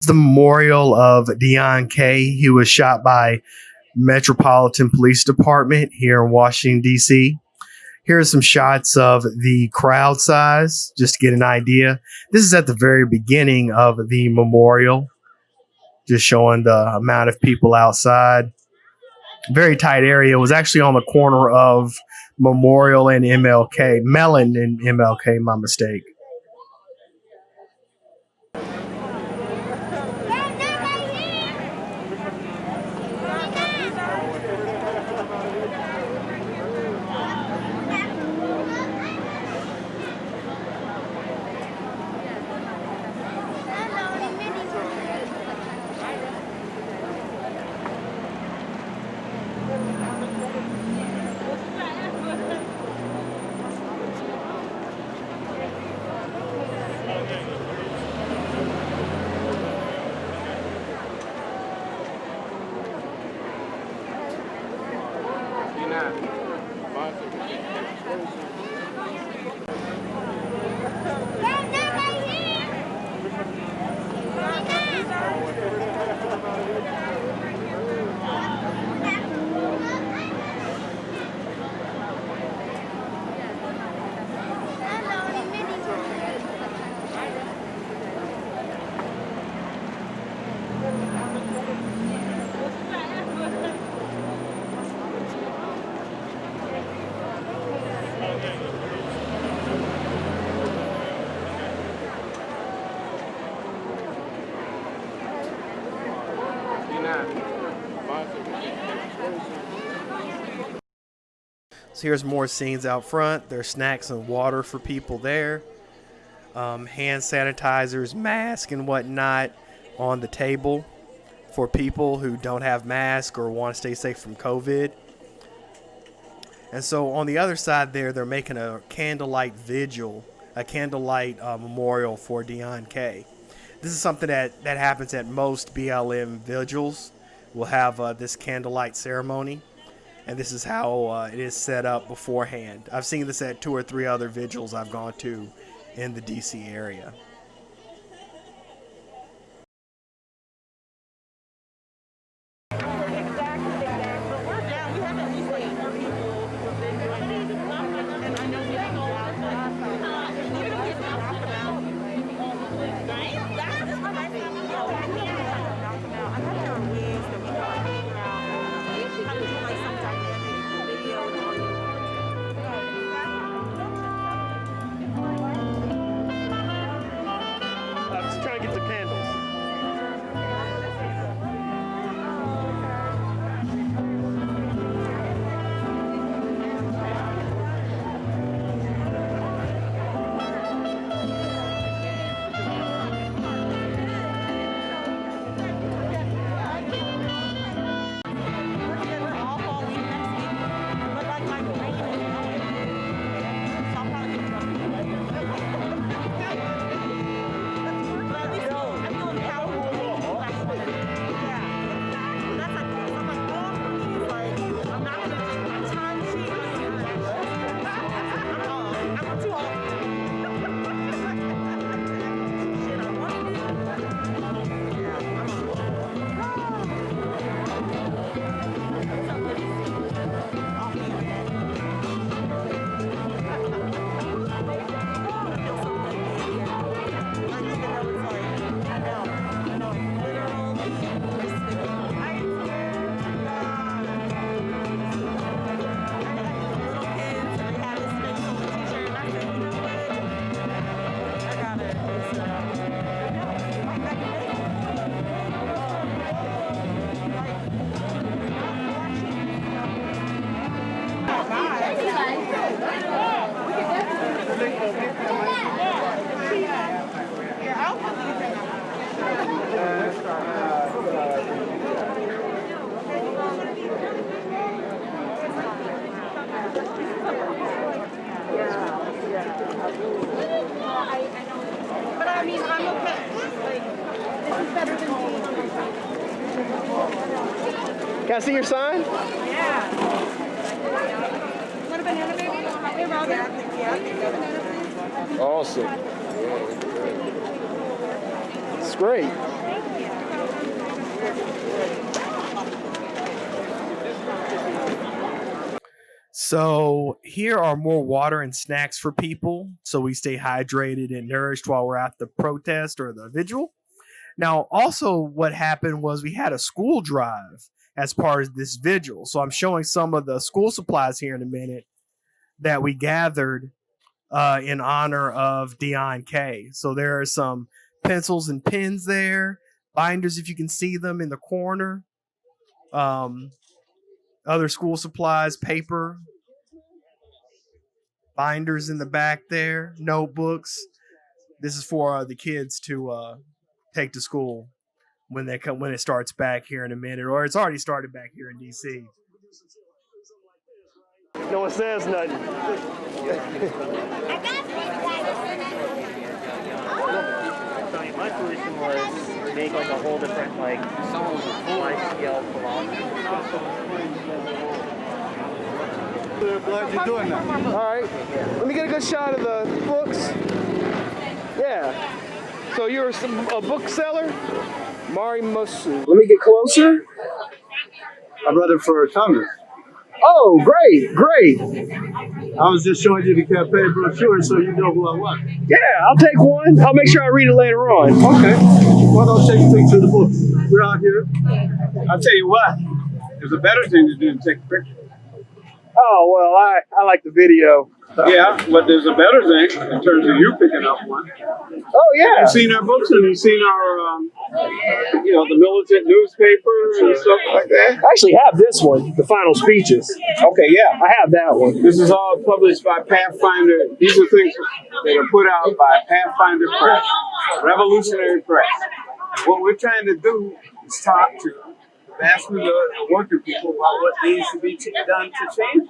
The memorial of Deon Kay. He was shot by Metropolitan Police Department here in Washington, D.C. Here are some shots of the crowd size, just to get an idea. This is at the very beginning of the memorial, just showing the amount of people outside. Very tight area. It was actually on the corner of Memorial and MLK. Mellon and MLK, my mistake. So here's more scenes out front. There's snacks and water for people there. Hand sanitizers, masks, and whatnot on the table for people who don't have masks or want to stay safe from COVID. And so on the other side there, they're making a candlelight vigil, a candlelight memorial for Deon Kay. This is something that happens at most BLM vigils. We'll have this candlelight ceremony. And this is how it is set up beforehand. I've seen this at 2 or 3 other vigils I've gone to in the D.C. area. Can I see your sign? Yeah. Want a banana, baby? Hey, Robin. Yeah. Awesome. It's great. So here are more water and snacks for people so we stay hydrated and nourished while we're at the protest or the vigil. Now, also, what happened was we had a school drive as part of this vigil. So I'm showing some of the school supplies here in a minute that we gathered in honor of Deon Kay. So there are some pencils and pens there, binders if you can see them in the corner, other school supplies, paper, binders in the back there, notebooks. This is for the kids to take to school when it starts back here in a minute, or it's already started back here in DC. No one says nothing. My solution was make like a whole different life scale philosophy. Glad you're doing that. All right. Let me get a good shot of the books. Yeah. So you're a bookseller? Mari Musu. Let me get closer. I'm running for Congress. Oh, great, great. I was just showing you the campaign brochure so you know who I was. Yeah, I'll take one. I'll make sure I read it later on. Okay. Why don't take a picture of the book? We're out here. I'll tell you what. There's a better thing to do than take a picture. Oh, well, I like the video. Yeah, but there's a better thing in terms of you picking up one. Oh, yeah. You've seen our books and you've seen our, the militant newspaper and stuff like that. I actually have this one, the final speeches. Okay, yeah. I have that one. This is all published by Pathfinder. These are things that are put out by Pathfinder Press, Revolutionary Press. What we're trying to do is talk to the vast majority of working people about what needs to be done to change.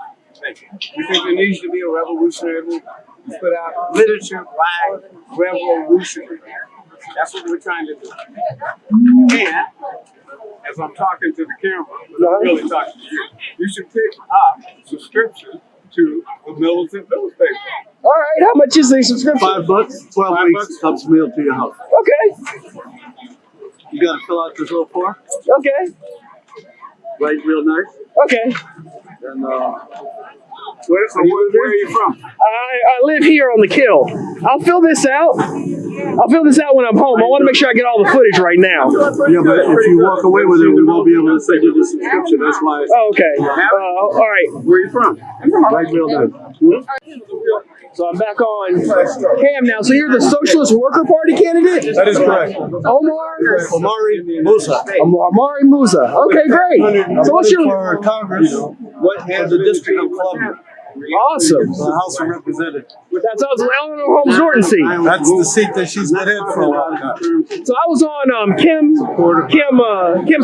We think there needs to be a revolutionary movement. We put out literature by revolutionary. That's what we're trying to do. And as I'm talking to the camera, but I'm really talking to you, you should pick up subscription to the militant newspaper. All right, how much is the subscription? $5, 12 weeks, comes mailed to your house. Okay. You got to fill out this little form. Okay. Write real nice. Okay. And where are you from? I live here on the Kill. I'll fill this out. I'll fill this out when I'm home. I want to make sure I get all the footage right now. Yeah, but if you walk away with it, we won't be able to send you the subscription. That's why. Oh, okay. All right. Where are you from? Right, real nice. So I'm back on cam now. So you're the Socialist Worker Party candidate? That is correct. Omari Musa. Omari Musa. Okay, great. So what's your for Congress? What has the District of Columbia? awesome? The House of Representatives. That's Eleanor Holmes Norton seat. That's the seat that she's been in for a long time. So I was on Kim's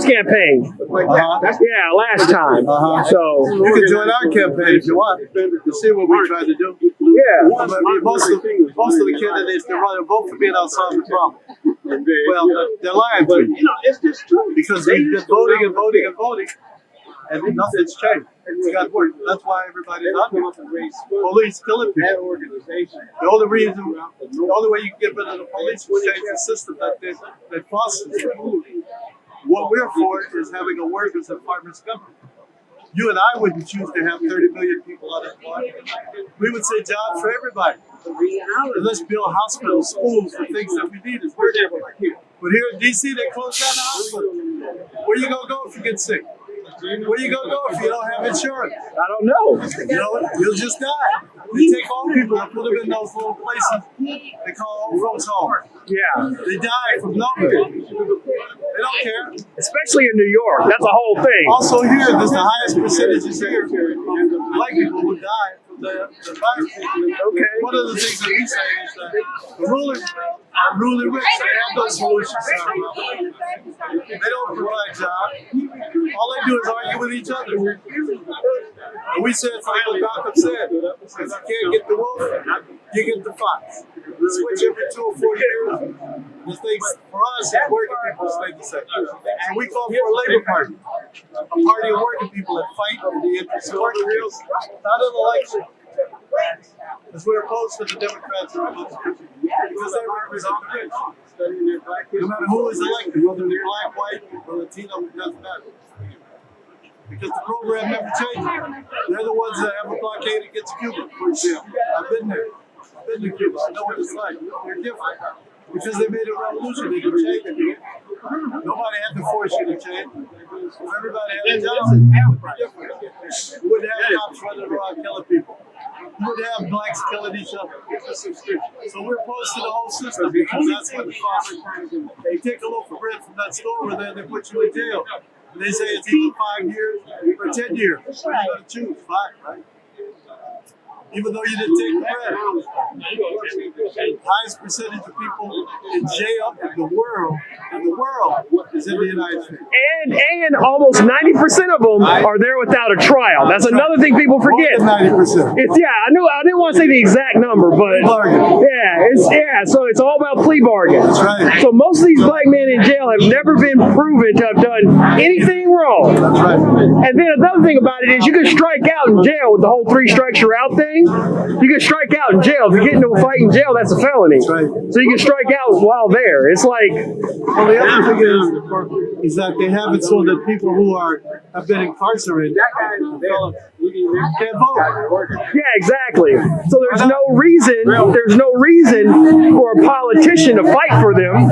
campaign. Yeah, last time. So You can join our campaign if you want. You see what we're trying to do. yeah. I mean, most of the candidates that run and vote for me don't solve the problem. Well, they're lying to you. It's just true. Because we've been voting and voting and voting, and nothing's changed. It's got worse. That's why everybody's under police killing people. The only way you can get rid of the police is change the system that fosters it. What we're for is having a workers and farmers government. You and I wouldn't choose to have 30 million people unemployed. We would say jobs for everybody. And let's build hospitals, schools, the things that we need. But here in DC, they closed down the hospital. Where you gonna go if you get sick? Where you gonna go if you don't have insurance? I don't know. You know what? You'll just die. They take old people and put them in those little places they call old folks home. Yeah. They die from nowhere. They don't care. Especially in New York. That's a whole thing. Also here, there's the highest percentages here of black people who die from the virus. Okay. One of the things that we say is that the rulers are really rich. They have those solutions. They don't provide jobs. All they do is argue with each other. And we say it's like what Malcolm said. If you can't get the wolf, you get the fox. Switch every 2 or 4 years. The things for us as working people stay the same. And we call for a labor party. A party of working people that fight for the interests of working people. Not an election. Because we're opposed to the Democrats and Republicans. Because they represent the rich. No matter who is elected, whether they're black, white, or Latino, it doesn't matter. because the program never changes. They're the ones that have a blockade against Cuba, for example. I've been there. I've been to Cuba. I know what it's like. They're different. Because they made a revolution, they can change it. Nobody had to force you to change. If everybody had a job, it would be different. You wouldn't have cops running around killing people. You would have blacks killing each other. So we're opposed to the whole system because that's what the cops. They take a loaf of bread from that store over there and they put you in jail. And they say it's either 5 years or 10 years. What are you going to choose? 5, right? Even though you didn't take the bread. Highest percentage of people in jail in the world is in the United States. And almost 90% of them are there without a trial. That's another thing people forget. More than 90%. I didn't want to say the exact number, but so it's all about plea bargains. That's right. So most of these black men in jail have never been proven to have done anything wrong. That's right. And then another thing about it is you can strike out in jail with the whole 3 strikes you're out thing. You can strike out in jail. If you get into a fight in jail, that's a felony. That's right. So you can strike out while there. It's like, well, the other thing is that they have it so that people who have been incarcerated can't vote. yeah, exactly. So there's no reason for a politician to fight for them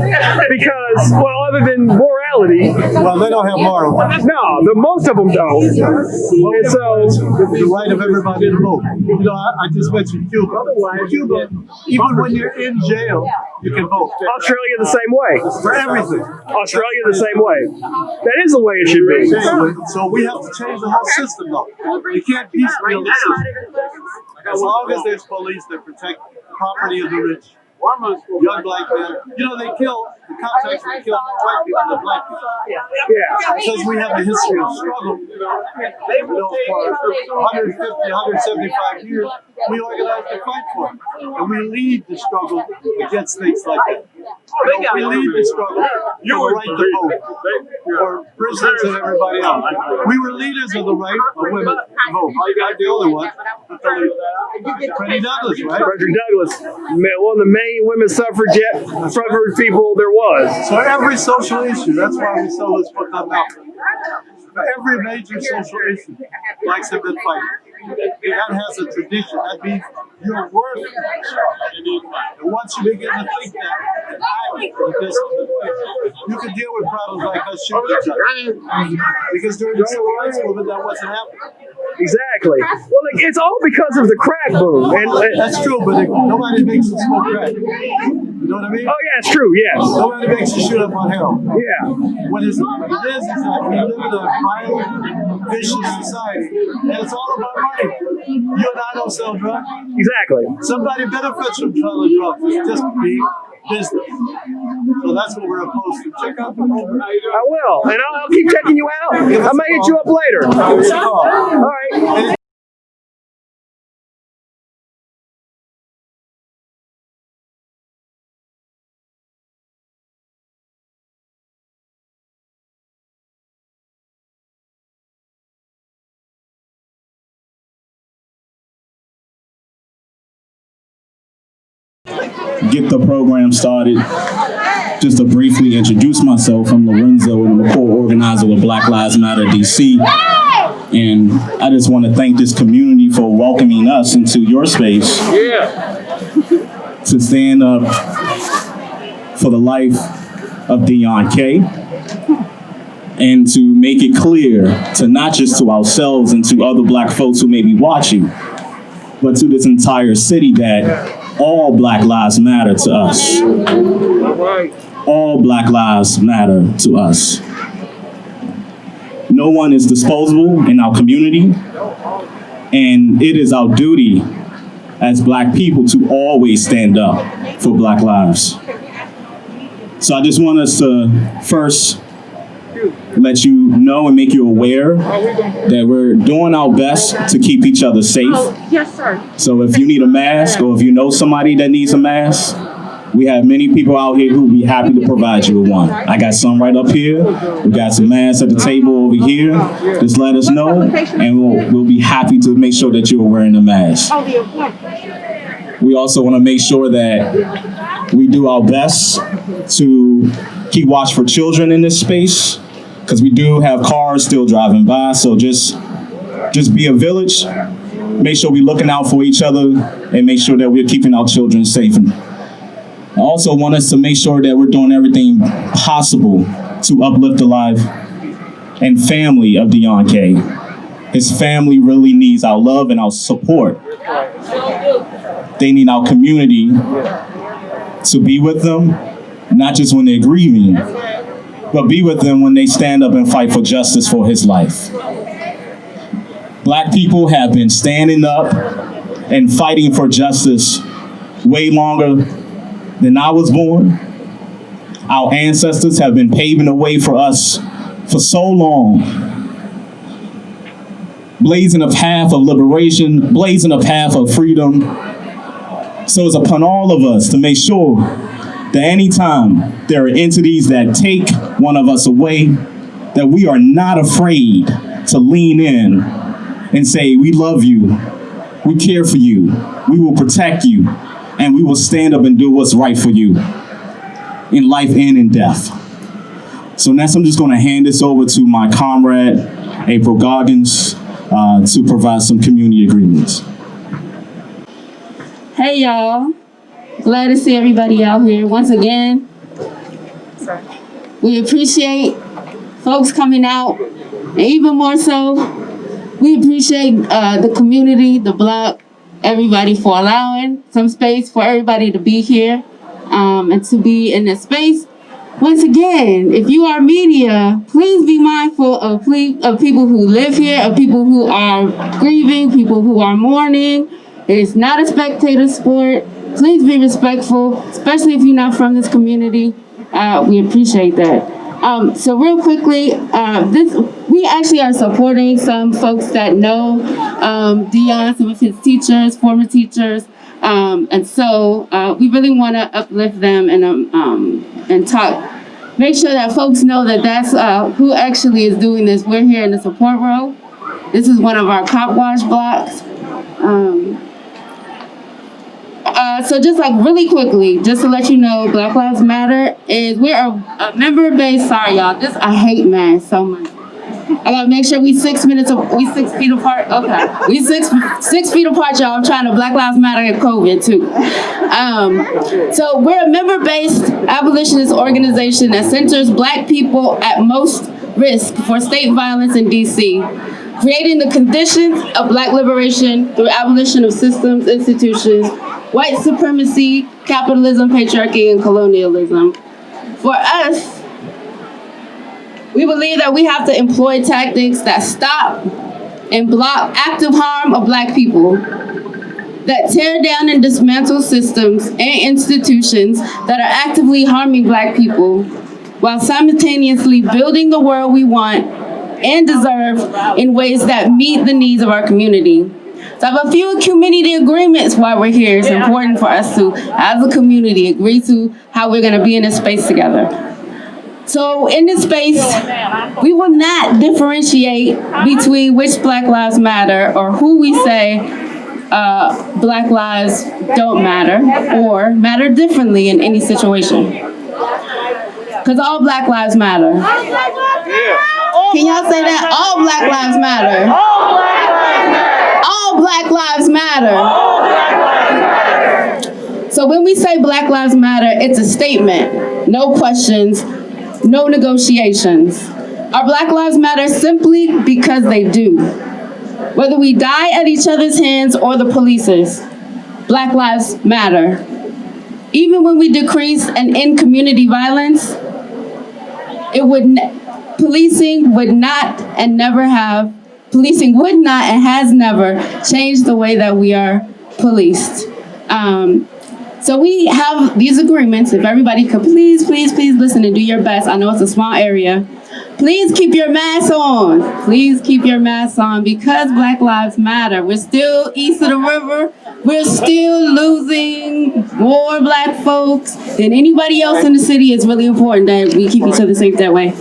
because, well, other than morality. Well, they don't have morals. No, most of them don't. And so the right of everybody to vote. You know, I just mentioned Cuba. Cuba, even when you're in jail, you can vote. Australia the same way. For everything. Australia the same way. That is the way it should be. So we have to change the whole system, though. We can't piecemeal the system. As long as there's police that protect the property of the rich, young black men, you know, the cops actually kill more white people than black people. Yeah. Because we have a history of struggle, for 150, 175 years, we organized to fight for it. And we lead the struggle against things like that. We lead the struggle for the right to vote, for prisoners and everybody else. We were leaders of the right of women to vote. Not the only one, but the leader. Freddie Douglass, right? Frederick Douglass, one of the main women suffrage people there was. So every social issue, that's why we sell this book on Malcolm. Every major social issue, blacks have been fighting. That has a tradition. That means you're worth it. And once you begin to think that and act because you can deal with problems like us shooting each other. Because during the civil rights movement, that wasn't happening. Exactly. Well, it's all because of the crack boom. And that's true, but nobody makes you smoke crack. You know what I mean? Oh, yeah, it's true, yes. Nobody makes you shoot up on heroin. Yeah. What it is that we live in a violent, vicious society, and it's all about money. You and I don't sell drugs. Exactly. Somebody benefits from selling drugs. It's just big business. So that's what we're opposed to. Check out the program. I will, and I'll keep checking you out. I may hit you up later. All right. Get the program started. Just to briefly introduce myself, I'm Lorenzo, and I'm a co-organizer with Black Lives Matter DC. And I just want to thank this community for welcoming us into your space to stand up for the life of Deon Kay and to make it clear to not just to ourselves and to other black folks who may be watching, but to this entire city that all Black lives matter to us. All Black lives matter to us. No one is disposable in our community, and it is our duty as Black people to always stand up for Black lives. So I just want us to first let you know and make you aware that we're doing our best to keep each other safe. Oh, yes, sir. So if you need a mask or if you know somebody that needs a mask, we have many people out here who will be happy to provide you with one. I got some right up here. We got some masks at the table over here. Just let us know, and we'll be happy to make sure that you're wearing a mask. We also want to make sure that we do our best to keep watch for children in this space. because we do have cars still driving by. So just be a village. Make sure we're looking out for each other and make sure that we're keeping our children safe. And I also want us to make sure that we're doing everything possible to uplift the life and family of Deon Kay. His family really needs our love and our support. They need our community to be with them, not just when they're grieving, but be with them when they stand up and fight for justice for his life. Black people have been standing up and fighting for justice way longer than I was born. Our ancestors have been paving the way for us for so long, blazing a path of liberation, blazing a path of freedom. So it's upon all of us to make sure that anytime there are entities that take one of us away, that we are not afraid to lean in and say, we love you, we care for you, we will protect you, and we will stand up and do what's right for you in life and in death. So next, I'm just going to hand this over to my comrade, April Goggins, to provide some community agreements. Hey, y'all. Glad to see everybody out here once again. We appreciate folks coming out, and even more so, we appreciate the community, the block, everybody for allowing some space for everybody to be here and to be in this space. Once again, if you are media, please be mindful of people who live here, of people who are grieving, people who are mourning. It's not a spectator sport. Please be respectful, especially if you're not from this community. We appreciate that. So real quickly, we actually are supporting some folks that know Deon, some of his teachers, former teachers, and so we really want to uplift them and talk. Make sure that folks know that that's who actually is doing this. We're here in the support row. This is one of our cop wash blocks. So just like really quickly, just to let you know, Black Lives Matter we're a member-based, sorry y'all, I hate masks so much. I gotta make sure we 6 feet apart, okay. We six feet apart, y'all. I'm trying to Black Lives Matter and COVID too. So we're a member-based abolitionist organization that centers Black people at most risk for state violence in DC, creating the conditions of Black liberation through abolition of systems, institutions, white supremacy, capitalism, patriarchy, and colonialism. For us, we believe that we have to employ tactics that stop and block active harm of Black people, that tear down and dismantle systems and institutions that are actively harming Black people, while simultaneously building the world we want and deserve in ways that meet the needs of our community. So I have a few community agreements while we're here. It's important for us to, as a community, agree to how we're gonna be in this space together. So in this space, we will not differentiate between which Black Lives Matter or who we say Black lives don't matter or matter differently in any situation. Because all Black lives matter. Can y'all say that? All Black lives matter. All Black lives matter. So when we say Black Lives Matter, it's a statement. No questions, no negotiations. Our Black lives matter simply because they do. Whether we die at each other's hands or the police's, Black lives matter. Even when we decrease and end community violence, policing would not and has never changed the way that we are policed. So we have these agreements. If everybody could please listen and do your best. I know it's a small area. Please keep your masks on. Please keep your masks on because Black Lives Matter. We're still east of the river. We're still losing more Black folks than anybody else in the city. It's really important that we keep each other safe that way.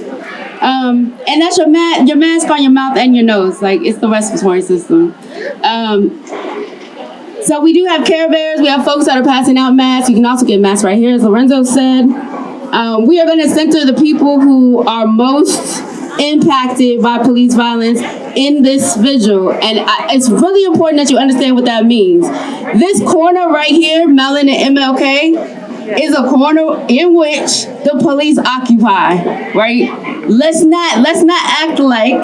And that's your mask on your mouth and your nose. Like, it's the respiratory system. So we do have Care Bears. We have folks that are passing out masks. You can also get masks right here, as Lorenzo said. We are going to center the people who are most impacted by police violence in this vigil. And it's really important that you understand what that means. This corner right here, Mellon and MLK, is a corner in which the police occupy, right? Let's not act like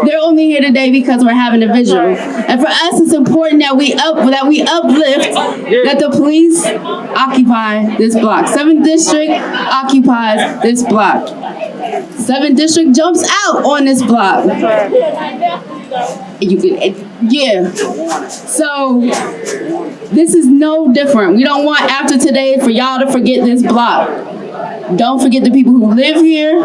they're only here today because we're having a vigil. And for us, it's important that we uplift that the police occupy this block. 7th District occupies this block. 7th District jumps out on this block. Yeah. So this is no different. We don't want after today for y'all to forget this block. Don't forget the people who live here,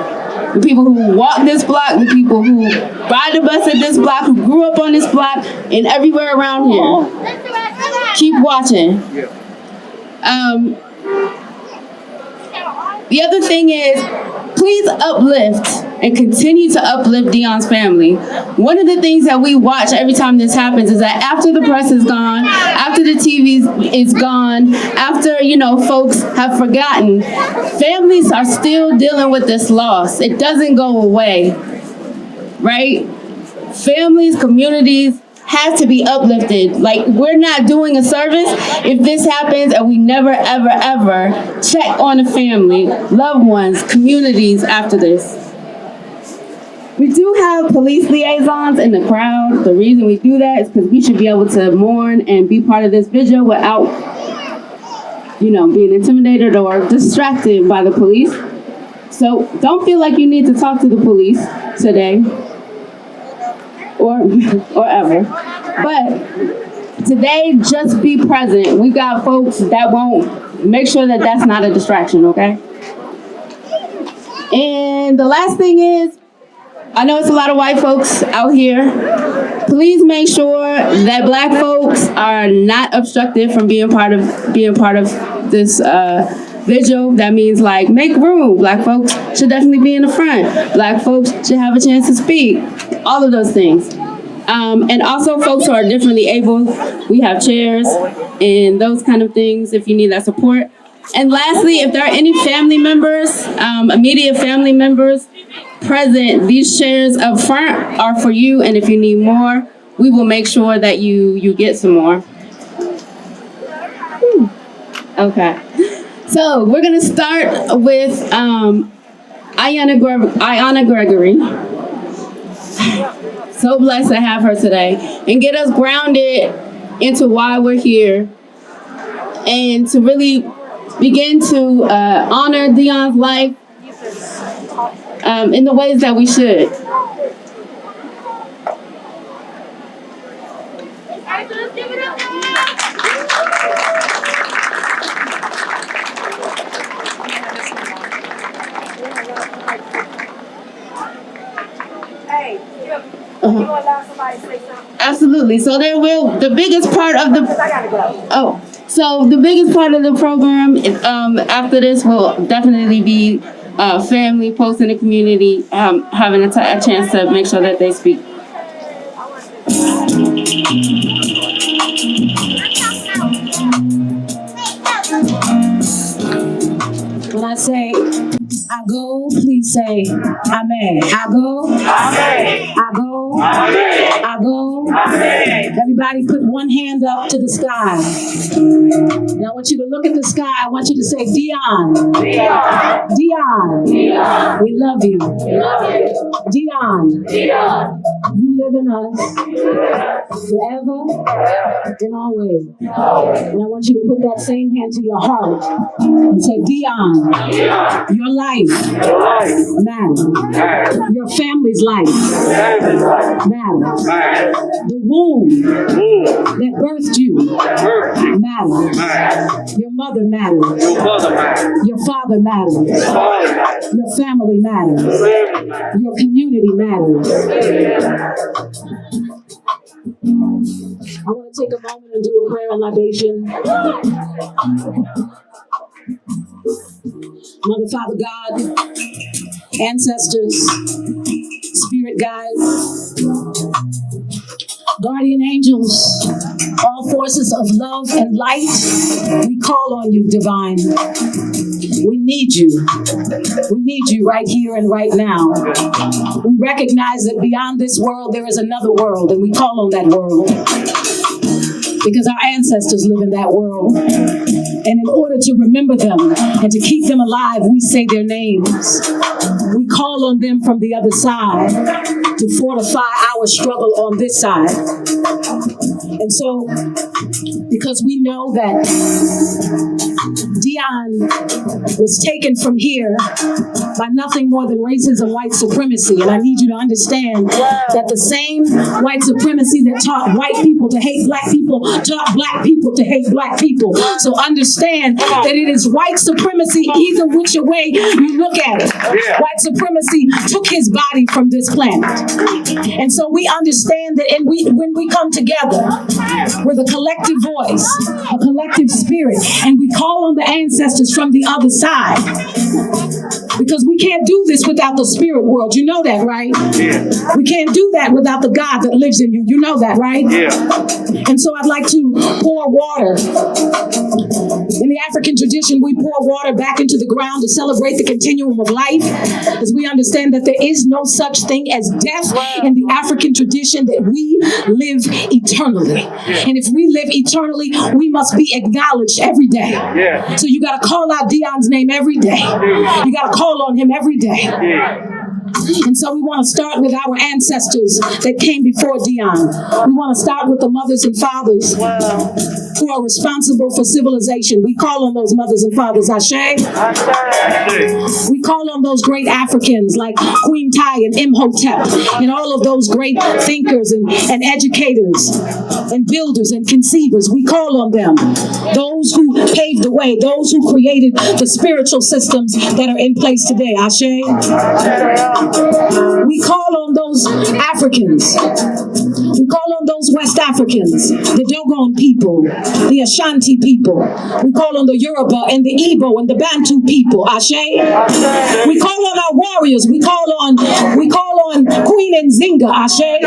the people who walk this block, the people who ride the bus at this block, who grew up on this block, and everywhere around here. Keep watching. The other thing is, please uplift and continue to uplift Deon's family. One of the things that we watch every time this happens is that after the press is gone, after the TV is gone, after, folks have forgotten, families are still dealing with this loss. It doesn't go away, right? Families, communities have to be uplifted. Like, we're not doing a service if this happens and we never, ever, ever check on the family, loved ones, communities after this. We do have police liaisons in the crowd. The reason we do that is because we should be able to mourn and be part of this vigil without, being intimidated or distracted by the police. So don't feel like you need to talk to the police today. Or ever. But today, just be present. We got folks that won't make sure that that's not a distraction, okay? And the last thing is, I know it's a lot of white folks out here. Please make sure that Black folks are not obstructed from being part of this vigil. That means, like, make room. Black folks should definitely be in the front. Black folks should have a chance to speak. All of those things. And also folks who are differently able, we have chairs and those kind of things if you need that support. And lastly, if there are any family members, immediate family members present, these chairs up front are for you, and if you need more, we will make sure that you get some more. Okay. So we're gonna start with Ayanna Gregory. So blessed to have her today, and get us grounded into why we're here, and to really begin to honor Deon's life in the ways that we should. Absolutely. So the biggest part of the program after this will definitely be family, folks in the community having a chance to make sure that they speak. When I say I go, please say amen. I go. Amen. I go. Amen. I go. Amen. Everybody put one hand up to the sky. And I want you to look at the sky. I want you to say, Deon. Deon. Deon. Deon. We love you. We love you. Deon. Deon. You live in us forever and always. And I want you to put that same hand to your heart and say, Deon, your life matters. Your family's life matters. The womb that birthed you matters. Your mother matters. Your father matters. Your family matters. Your community matters. I want to take a moment and do a prayer and libation. Mother, Father, God, ancestors, spirit guides, guardian angels, all forces of love and light, we call on you, divine. We need you. We need you energy right here and right now. We recognize that beyond this world, there is another world, and we call on that world because our ancestors live in that world. And in order to remember them and to keep them alive, we say their names. We call on them from the other side to fortify our struggle on this side. And so, because we know that Deon was taken from here by nothing more than racism, white supremacy. And I need you to understand that the same white supremacy that taught white people to hate black people taught black people to hate black people. So understand that it is white supremacy either which way you look at it. White supremacy took his body from this planet. And so we understand that when we come together with a collective voice, a collective spirit, and we call on the ancestors from the other side, because we can't do this without the spirit world. You know that, right? Yeah. We can't do that without the God that lives in you. You know that, right? Yeah. And so I'd like to pour water. In the African tradition, we pour water back into the ground to celebrate the continuum of life, as we understand that there is no such thing as death in the African tradition, that we live eternally. Yeah. And if we live eternally, we must be acknowledged every day. Yeah. So you got to call out Deon's name every day. You got to call on him every day. And so we want to start with our ancestors that came before Deon. We want to start with the mothers and fathers who are responsible for civilization. We call on those mothers and fathers, Ashe. We call on those great Africans like Queen Tai and Imhotep and all of those great thinkers and educators and builders and conceivers. We call on them. Those who paved the way, those who created the spiritual systems that are in place today. Ashe. We call on those Africans. We call on those West Africans, the Dogon people, the Ashanti people. We call on the Yoruba and the Igbo and the Bantu people. Ashe. We call on our warriors. We call on Queen Nzinga. Ashe.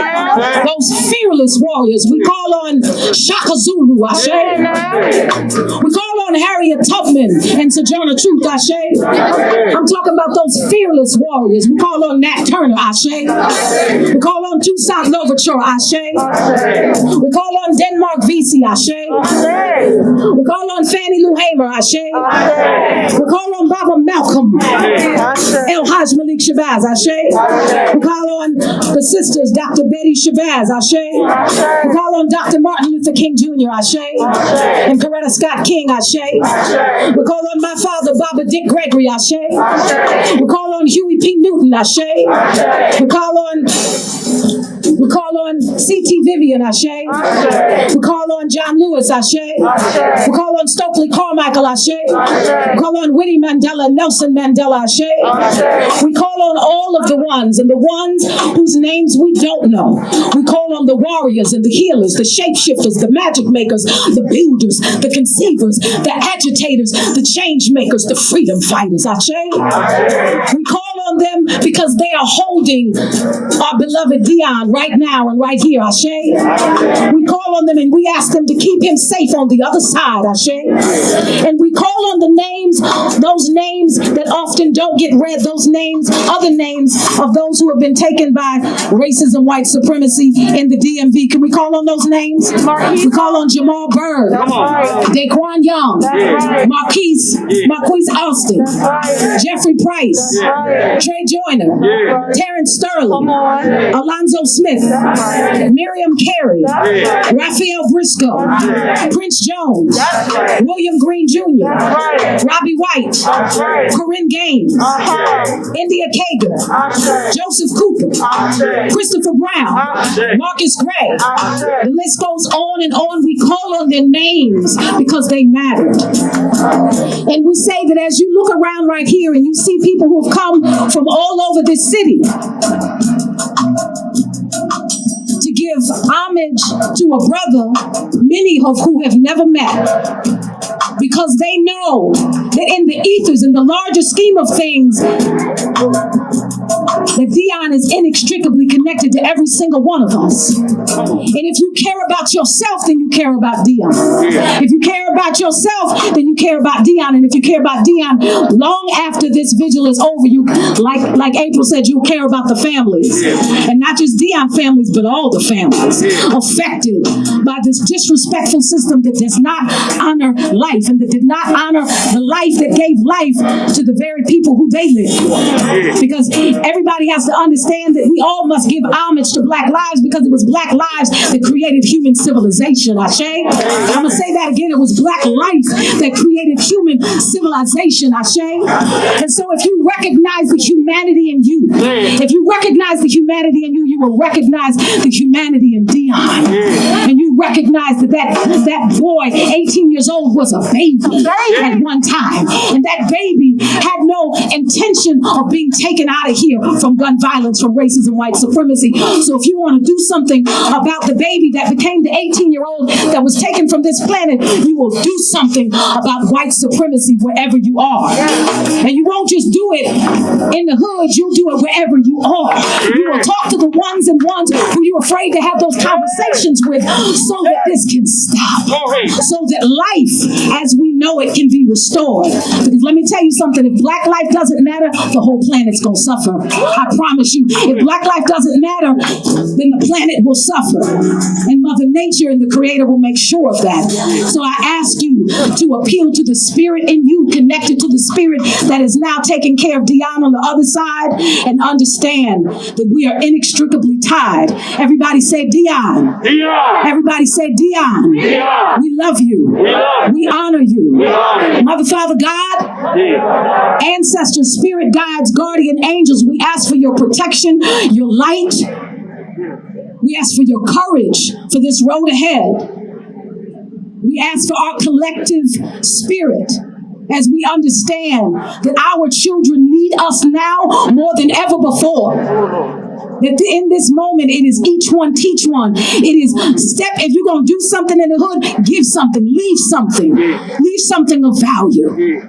Those fearless warriors. We call on Shaka Zulu. Ashe. We call on Harriet Tubman and Sojourner Truth. Ashe. I'm talking about those fearless warriors. We call on Nat Turner. Ashe. We call on Toussaint Louverture. Ashe. We call on Denmark Vesey. Ashe. We call on Fannie Lou Hamer. Ashe. We call on Baba Malcolm. El Haj Malik Shabazz. Ashe. We call on the sisters, Dr. Betty Shabazz. Ashe. We call on Dr. Martin Luther King Jr. Ashe. And Coretta Scott King. Ashe. We call on my father, Baba Dick Gregory. Ashe. We call on Huey P. Newton. Ashe. We call on C.T. Vivian. Ashe. We call on John Lewis. Ashe. We call on Stokely Carmichael. Ashe. We call on Winnie Mandela, Nelson Mandela. Ashe. We call on all of the ones and the ones whose names we don't know. We call on the warriors and the healers, the shapeshifters, the magic makers, the builders, the conceivers, the agitators, the change makers, the freedom fighters. Ashe. We call on them because they are holding our beloved Deon right now and right here. Ashe. We call on them and we ask them to keep him safe on the other side. Ashe. And we call on the names, those names that often don't get read, those names, other names of those who have been taken by racism, white supremacy in the DMV. Can we call on those names? We call on Jamal Byrd, Daquan Young, Marquise Austin, Jeffrey Price, Trey Joyner, Terrence Sterling, Alonzo Smith, Miriam Carey, Raphael Briscoe, Prince Jones, William Green Jr., Robbie White, Corinne Gaines, India Kager, Joseph Cooper, Christopher Brown, Marcus Gray. The list goes on and on. We call on their names because they mattered. And we say that as you look around right here and you see people who have come from all over this city to give homage to a brother, many of who have never met, because they know that in the ethers, in the larger scheme of things, that Deon is inextricably connected to every single one of us. And if you care about yourself, then you care about Deon. If you care about yourself, then you care about Deon. And if you care about Deon, long after this vigil is over, you, like April said, you care about the families. And not just Deon families, but all the families affected by this disrespectful system that does not honor life and that did not honor the life that gave life to the very people who they live for. Because everybody has to understand that we all must give homage to Black lives because it was Black lives that created human civilization. Ashe? I'm going to say that again. It was Black life that created human civilization. Ashe? And so if you recognize the humanity in you, if you recognize the humanity in you, you will recognize the humanity in Deon. And you recognize that boy, 18 years old, was a baby at one time. And that baby had no intention of being taken out of here from gun violence, from racism, white supremacy. So if you want to do something about the baby that became the 18-year-old that was taken from this planet, you will do something about white supremacy wherever you are. And you won't just do it in the hood, you'll do it wherever you are. You will talk to the ones who you're afraid to have those conversations with so that this can stop. So that life as we know it can be restored. Because let me tell you something, if Black life doesn't matter, the whole planet's going to suffer. I promise you. If Black life doesn't matter, then the planet will suffer. And Mother Nature and the Creator will make sure of that. So I ask you to appeal to the spirit in you, connected to the spirit that is now taking care of Deon on the other side, and understand that we are inextricably tied. Everybody say Deon. Deon. Everybody say Deon. Deon. We love you. We honor you. Mother, Father, God, ancestors, spirit guides, guardian angels, we ask for your protection, your light. We ask for your courage for this road ahead. We ask for our collective spirit as we understand that our children need us now more than ever before. That in this moment, it is each one, teach one. It is if you're going to do something in the hood, give something, leave something of value.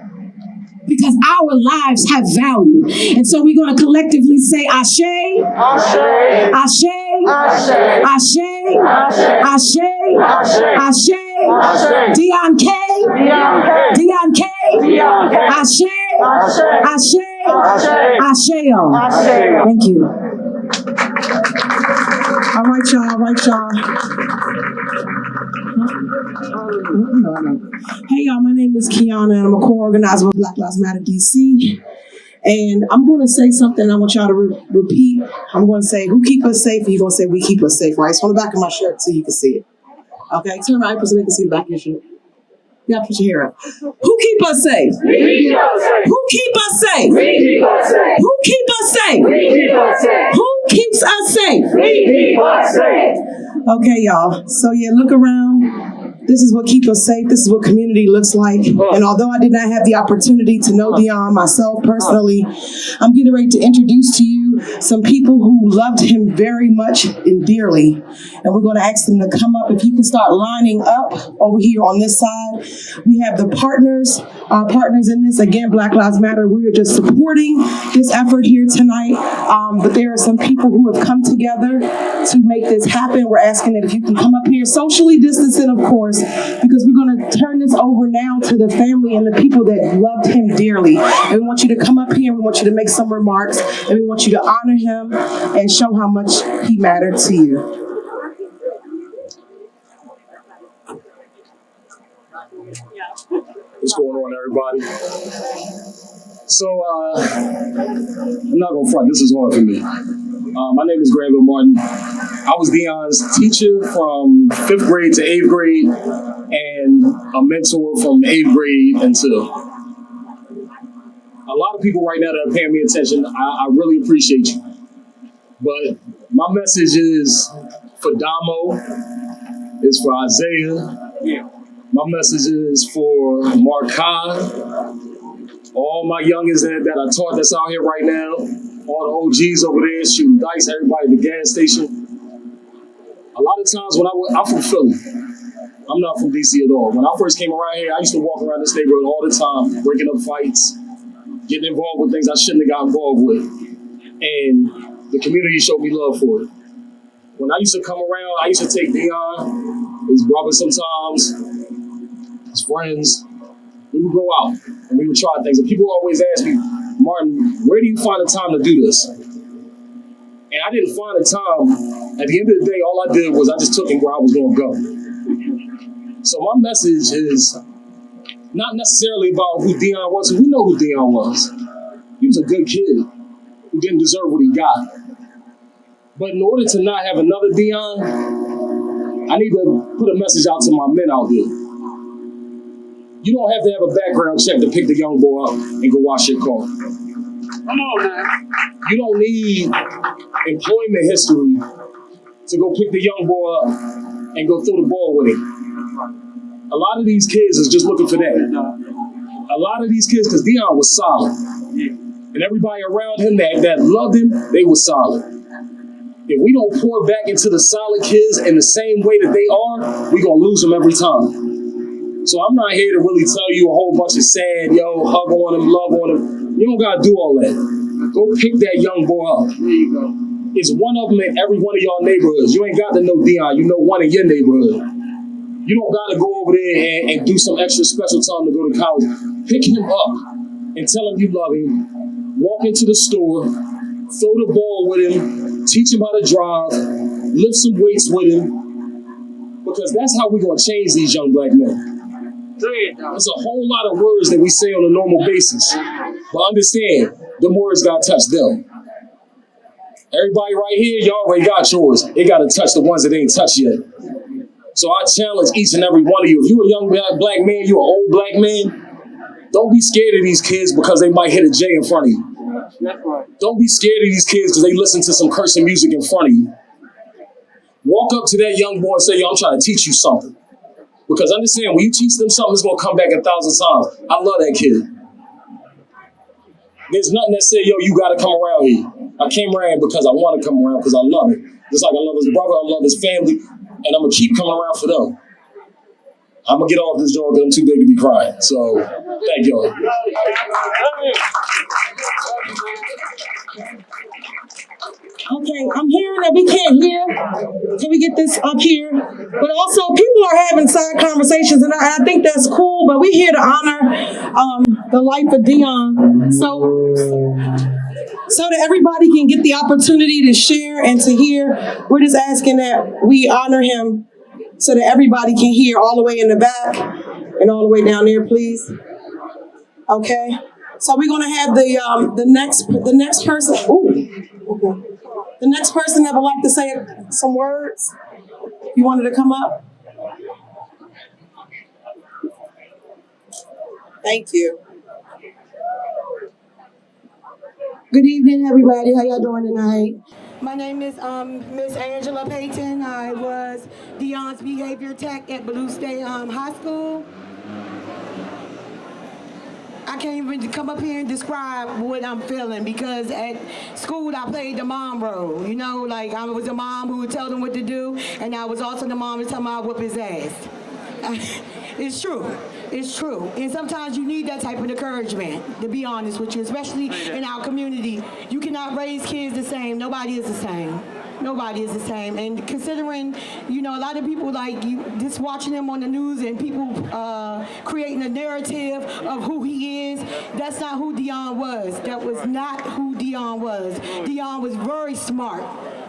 Because our lives have value. And so we're going to collectively say Ashe, Ashe, Ashe, Ashe, Ashe, Ashe, Ashe, Deon Kay, Deon Kay, Ashe, Ashe, Ashe. Thank you. All right, y'all. Hey, y'all, my name is Keanna, and I'm a co-organizer with Black Lives Matter DC. And I'm going to say something I want y'all to repeat. I'm going to say, who keep us safe? And you're going to say, we keep us safe, right? It's on the back of my shirt so you can see it. Okay, turn right so they can see the back of your shirt. You gotta put your hair up. Who keep us safe? We keep us safe. Who keep us safe? We keep us safe. Who keep us safe? We keep us safe. Who keeps us safe? We keep us safe. Okay, y'all. So yeah, look around. This is what keeps us safe. This is what community looks like. And although I did not have the opportunity to know Deon myself personally, I'm getting ready to introduce to you some people who loved him very much and dearly. And we're going to ask them to come up. If you can start lining up over here on this side. We have the partners in this. Again, Black Lives Matter. We are just supporting this effort here tonight. But there are some people who have come together to make this happen. We're asking that if you can come up here, socially distancing, of course, because we're going to turn this over now to the family and the people that loved him dearly. And we want you to come up here. We want you to make some remarks. And we want you to honor him and show how much he mattered to you. What's going on, everybody? So, I'm not gonna front, this is hard for me. My name is Granville Martin. I was Deon's teacher from 5th grade to 8th grade and a mentor from 8th grade until. A lot of people right now that are paying me attention, I really appreciate you. But my message is for Damo, is for Isaiah, my message is for Mark all my youngins that I taught that's out here right now, all the OGs over there shooting dice, everybody at the gas station. A lot of times when I'm from Philly. I'm not from DC at all. When I first came around here, I used to walk around this neighborhood all the time, breaking up fights, getting involved with things I shouldn't have got involved with. And the community showed me love for it. When I used to come around, I used to take Deon, his brother sometimes, his friends. We would go out and we would try things. And people always ask me, Martin, where do you find the time to do this? And I didn't find the time. At the end of the day, all I did was I just took him where I was going to go. So my message is not necessarily about who Deon was. We know who Deon was. He was a good kid who didn't deserve what he got. But in order to not have another Deon, I need to put a message out to my men out there. You don't have to have a background check to pick the young boy up and go wash your car. Come on, man. You don't need employment history to go pick the young boy up and go throw the ball with him. A lot of these kids is just looking for that. A lot of these kids, because Deon was solid. And everybody around him that loved him, they were solid. If we don't pour back into the solid kids in the same way that they are, we're going to lose them every time. So I'm not here to really tell you a whole bunch of sad, hug on him, love on him. You don't got to do all that. Go pick that young boy up. There you go. It's one of them in every one of y'all neighborhoods. You ain't got to know Deon. You know one in your neighborhood. You don't got to go over there and do some extra special time to go to college. Pick him up and tell him you love him. Walk into the store, throw the ball with him, teach him how to drive, lift some weights with him, because that's how we're going to change these young black men. There's a whole lot of words that we say on a normal basis, but understand, them words got to touch them. Everybody right here, y'all already got yours. It got to touch the ones that ain't touched yet. So I challenge each and every one of you. If you're a young black man, you're an old black man, don't be scared of these kids because they might hit a J in front of you. Don't be scared of these kids because they listen to some cursing music in front of you. Walk up to that young boy and say, yo, I'm trying to teach you something. Because understand, when you teach them something, it's going to come back 1,000 times. I love that kid. There's nothing that said, yo, you got to come around here. I came around because I want to come around because I love it. Just like I love his brother, I love his family, and I'm going to keep coming around for them. I'm going to get off this dog because I'm too big to be crying. So, thank y'all. Okay, I'm hearing that we can't hear. Can we get this up here? But also, people are having side conversations, and I think that's cool, but we're here to honor the life of Deon. So that everybody can get the opportunity to share and to hear, we're just asking that we honor him so that everybody can hear all the way in the back and all the way down there, please. Okay. So we're gonna have the next person. Ooh. The next person that would like to say some words. You wanted to come up? Thank you. Good evening, everybody. How y'all doing tonight? My name is Miss Angela Payton. I was Deon's behavior tech at Blue State High School. I can't even come up here and describe what I'm feeling because at school I played the mom role. Like I was a mom who would tell them what to do, and I was also the mom who tell him I'd whoop his ass. It's true. It's true. And sometimes you need that type of encouragement, to be honest with you, especially in our community. You cannot raise kids the same. Nobody is the same. Nobody is the same. And considering, a lot of people like you just watching him on the news and people creating a narrative of who he is, that's not who Deon was. That was not who Deon was. Deon was very smart,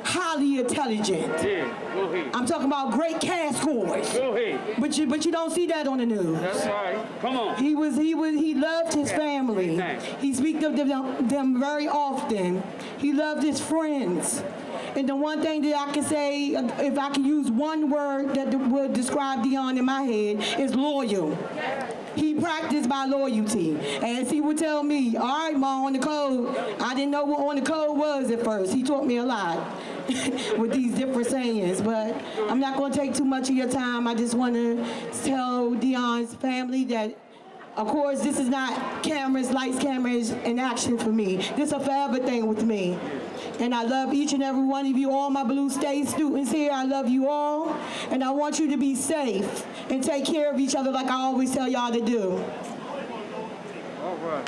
highly intelligent. I'm talking about great CAS scores. But you don't see that on the news. That's right. Come on. He loved his family. He speaks of them very often. He loved his friends. And the one thing that I can say, if I can use one word that would describe Deon in my head, is loyal. He practiced by loyalty. And as he would tell me, all right, Ma, on the code. I didn't know what on the code was at first. He taught me a lot with these different sayings. But I'm not going to take too much of your time. I just want to tell Deon's family that, of course, this is not cameras, lights, cameras, and action for me. This is a forever thing with me. And I love each and every one of you, all my Blue State students here. I love you all. And I want you to be safe and take care of each other like I always tell y'all to do. All right.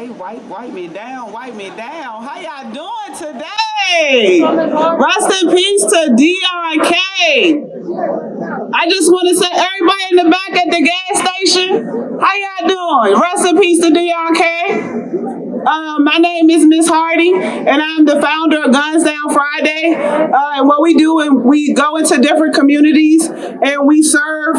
Okay, wipe me down, wipe me down. How y'all doing today? Rest in peace to Deon Kay. I just want to say, everybody in the back at the gas station, how y'all doing? Rest in peace to Deon Kay. My name is Miss Hardy, and I'm the founder of Guns Down Friday. And what we do is we go into different communities and we serve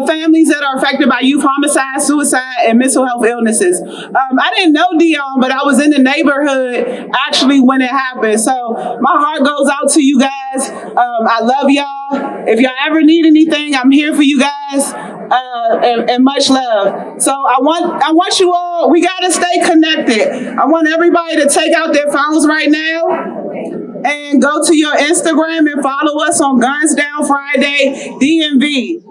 families that are affected by youth homicide, suicide, and mental health illnesses. I didn't know Deon, but I was in the neighborhood actually when it happened. So my heart goes out to you guys. I love y'all. If y'all ever need anything, I'm here for you guys. And much love. So I want you all, we gotta stay connected. I want everybody to take out their phones right now and go to your Instagram and follow us on Guns Down Friday DMV.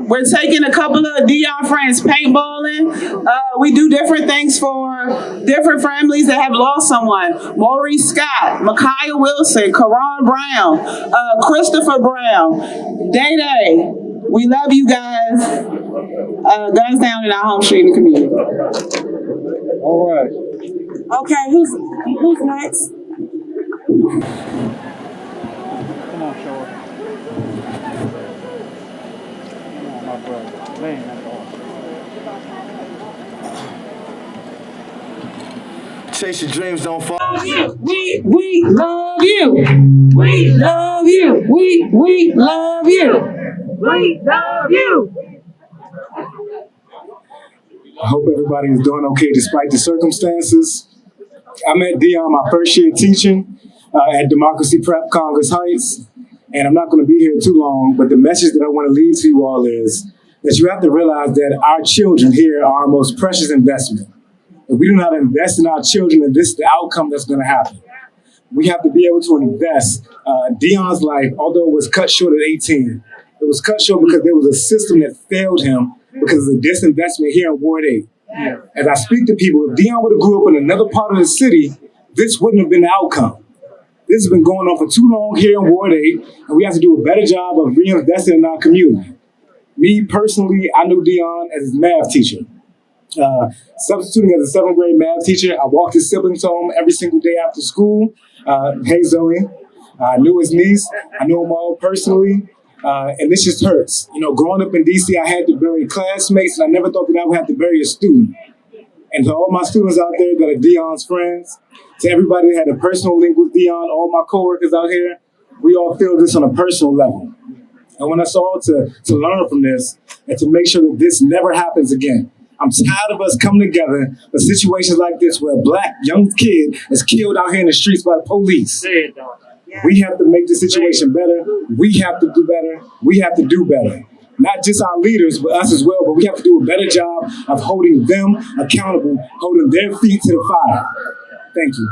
We're taking a couple of Deon friends paintballing. We do different things for different families that have lost someone. Maurice Scott, Micaiah Wilson, Karan Brown, Christopher Brown, Day Day. We love you guys. Guns Down in our home street in the community. All right. Okay, who's next? Come on, show her. Come on, my brother. Man, that's awesome. Chase your dreams, don't fall. We love you. We love you. We love you. We love you. I hope everybody is doing okay despite the circumstances. I met Deon my first year teaching at Democracy Prep Congress Heights, and I'm not going to be here too long, but the message that I want to leave to you all is that you have to realize that our children here are our most precious investment. If we do not invest in our children, then this is the outcome that's going to happen. We have to be able to invest. Deon's life, although it was cut short at 18, it was cut short because there was a system that failed him because of the disinvestment here in Ward 8. As I speak to people, if Deon would have grew up in another part of the city, this wouldn't have been the outcome. This has been going on for too long here in Ward 8, and we have to do a better job of reinvesting in our community. Me personally, I knew Deon as his math teacher. Substituting as a 7th grade math teacher, I walked his siblings home every single day after school. Hey Zoe, I knew his niece, I knew them all personally. And this just hurts. You know, growing up in DC, I had to bury classmates, and I never thought that I would have to bury a student. And to all my students out there that are Deon's friends, to everybody that had a personal link with Deon, all my coworkers out here, we all feel this on a personal level. I want us all to learn from this and to make sure that this never happens again. I'm tired of us coming together for situations like this where a black young kid is killed out here in the streets by the police. We have to make the situation better. We have to do better. We have to do better. Not just our leaders, but us as well. But we have to do a better job of holding them accountable, holding their feet to the fire. Thank you.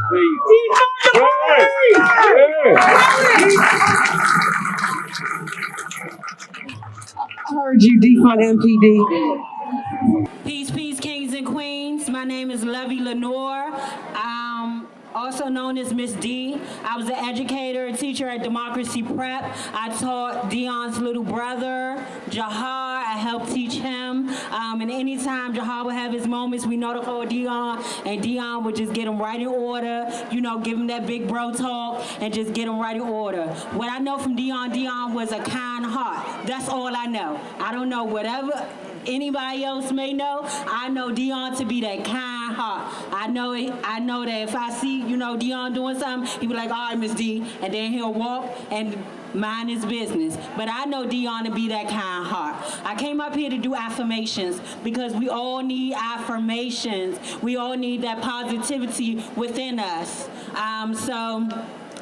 I heard you defund MPD. Peace, peace, kings and queens. My name is Lovie Lenoir. Also known as Miss D. I was an educator, teacher at Democracy Prep. I taught Deon's little brother, Jahar. I helped teach him. And anytime Jahar would have his moments, we notified Deon, and Deon would just get him right in order, you know, give him that big bro talk, and just get him right in order. What I know from Deon was a kind heart. That's all I know. I don't know whatever anybody else may know. I know Deon to be that kind heart. I know that if I see, you know, Deon doing something, he be like, all right, Miss D, and then he'll walk and mind his business. But I know Deon to be that kind heart. I came up here to do affirmations because we all need affirmations. We all need that positivity within us. So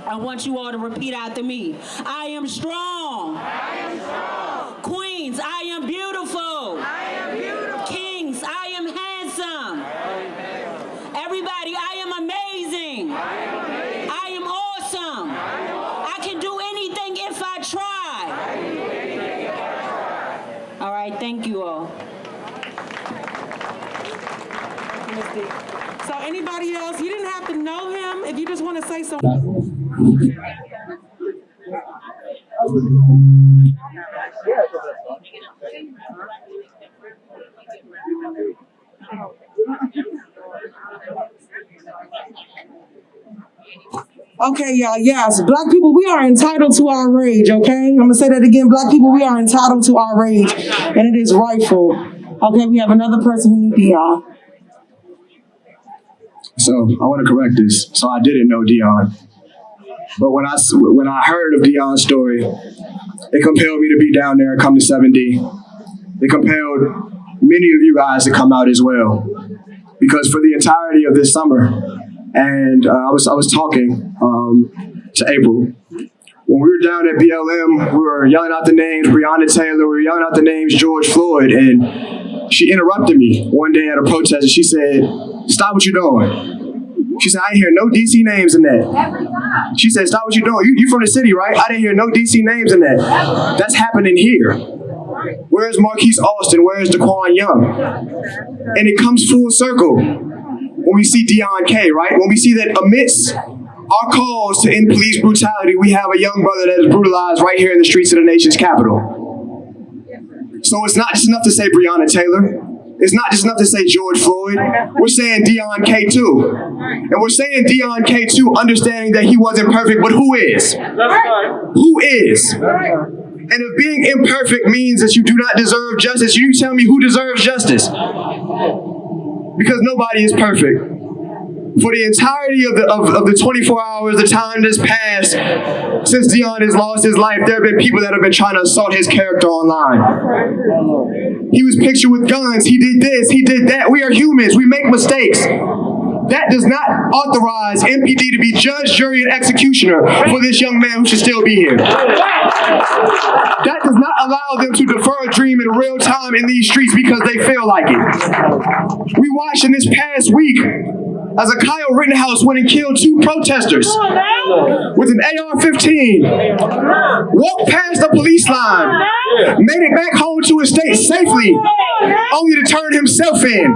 I want you all to repeat after me. I am strong. I am strong. Queens, I am beautiful. I am beautiful. Kings, I am handsome. I am handsome. Everybody, I am amazing. I am amazing. I am awesome. I am awesome. I can do anything if I try. I can do anything if I try. All right, thank you all. So anybody else, you didn't have to know him. If you just want to say something. Okay, y'all, yes. Black people, we are entitled to our rage, okay? I'm going to say that again. Black people, we are entitled to our rage, and it is rightful. Okay, we have another person who needs Deon. So I want to correct this. So I didn't know Deon. But when I heard of Deon's story, it compelled me to be down there and come to 7D. It compelled many of you guys to come out as well. Because for the entirety of this summer, and I was talking to April, when we were down at BLM, we were yelling out the names Breonna Taylor, we were yelling out the names George Floyd, and she interrupted me one day at a protest and she said, "Stop what you're doing." She said, "I didn't hear no DC names in that." She said, "Stop what you're doing. You from the city, right? I didn't hear no DC names in that." That's happening here. Where's Marquise Austin? Where's Daquan Young? And it comes full circle when we see Deon Kay, right? When we see that amidst our calls to end police brutality, we have a young brother that is brutalized right here in the streets of the nation's capital. So it's not just enough to say Breonna Taylor. It's not just enough to say George Floyd. We're saying Deon Kay too. And we're saying Deon Kay too, understanding that he wasn't perfect, but who is? Who is? And if being imperfect means that you do not deserve justice, you tell me who deserves justice. Because nobody is perfect. For the entirety of the 24 hours, the time that's passed since Deon has lost his life, there have been people that have been trying to assault his character online. He was pictured with guns. He did this. He did that. We are humans. We make mistakes. That does not authorize MPD to be judge, jury, and executioner for this young man who should still be here. That does not allow them to defer a dream in real time in these streets because they feel like it. We watched in this past week as a Kyle Rittenhouse went and killed 2 protesters with an AR-15, walked past the police line, made it back home to his state safely, only to turn himself in.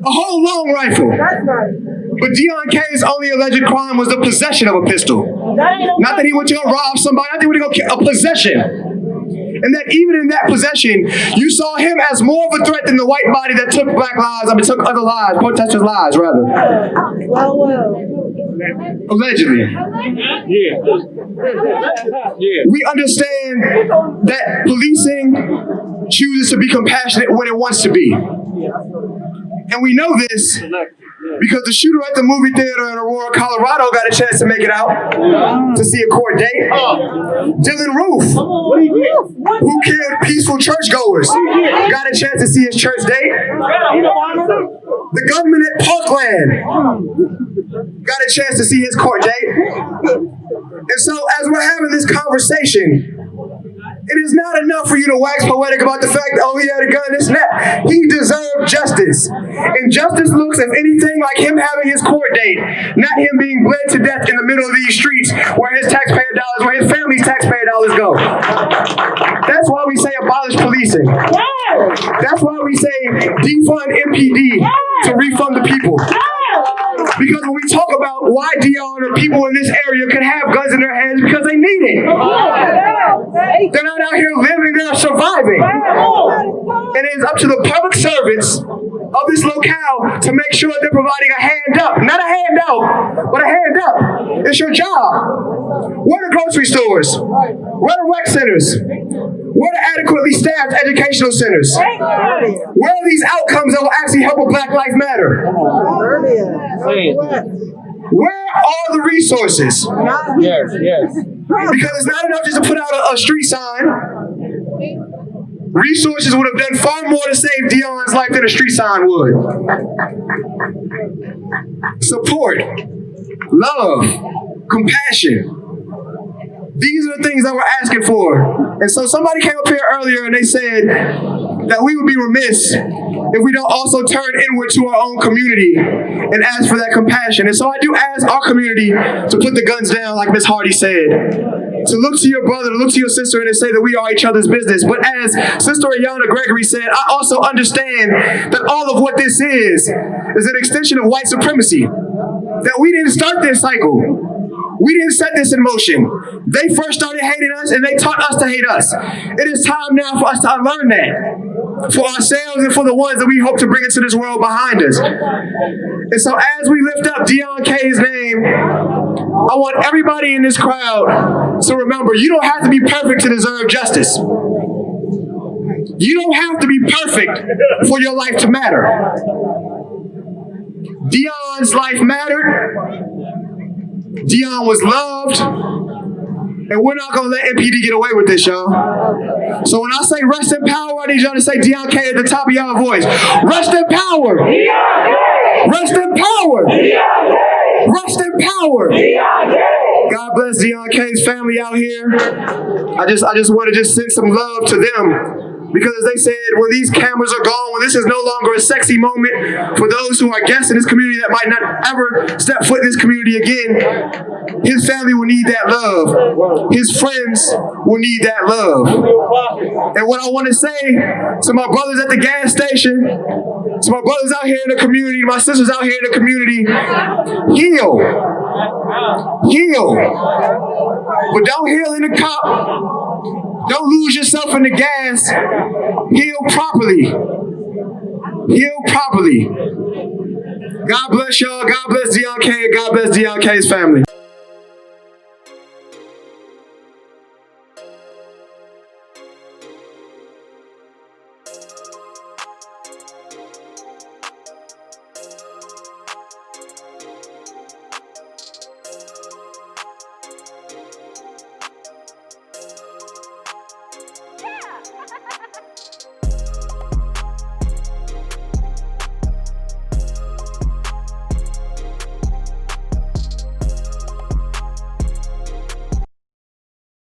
A whole long rifle. But Deon Kay's only alleged crime was the possession of a pistol. Not that he went to go rob somebody, not that he went to go kill, a possession. And that even in that possession, you saw him as more of a threat than the white body that took took other lives, protesters' lives, rather. Allegedly. We understand that policing chooses to be compassionate when it wants to be. And we know this because the shooter at the movie theater in Aurora, Colorado got a chance to make it out to see a court date. Dylan Roof, who killed peaceful churchgoers, got a chance to see his church date. The gunman at Parkland got a chance to see his court date. And so as we're having this conversation, it is not enough for you to wax poetic about the fact that, oh, he had a gun, this and that. He deserved justice. And justice looks, if anything, like him having his court date, not him being bled to death in the middle of these streets where his taxpayer dollars, where his family's taxpayer dollars go. That's why we say abolish policing. That's why we say defund MPD to refund the people. Because when we talk about why Deon or people in this area can have guns in their hands, because they need it. They're not out here living, they're surviving. And it is up to the public servants of this locale to make sure they're providing a hand up. Not a handout, but a hand up. It's your job. Where are the grocery stores? Where are the rec centers? Where are the adequately staffed educational centers? Where are these outcomes that will actually help with Black Lives Matter? Where are the resources? Because it's not enough just to put out a street sign. Resources would have done far more to save Deon's life than a street sign would. Support, love, compassion. These are the things that we're asking for. And so somebody came up here earlier and they said that we would be remiss if we don't also turn inward to our own community and ask for that compassion. And so I do ask our community to put the guns down, like Ms. Hardy said. To look to your brother, to look to your sister, and to say that we are each other's business. But as Sister Ayanna Gregory said, I also understand that all of what this is an extension of white supremacy. That we didn't start this cycle. We didn't set this in motion. They first started hating us, and they taught us to hate us. It is time now for us to unlearn that. for ourselves and for the ones that we hope to bring into this world behind us. And so as we lift up Deon Kay's name, I want everybody in this crowd to remember, you don't have to be perfect to deserve justice. You don't have to be perfect for your life to matter. Deon's life mattered. Deon was loved. And we're not going to let MPD get away with this, y'all. So when I say rest in power, I need y'all to say Deon Kay at the top of y'all voice. Rest in power. Rest in power. Rest in power. God bless Deon Kay's family out here. I just want to send some love to them. Because as they said, when these cameras are gone, when this is no longer a sexy moment for those who are guests in this community that might not ever step foot in this community again, his family will need that love. His friends will need that love. And what I want to say to my brothers at the gas station, to my brothers out here in the community, my sisters out here in the community, heal. Heal. But don't heal in the cup. Don't lose yourself in the gas. Heal properly. Heal properly. God bless y'all. God bless Deon Kay. God bless Deon Kay's family.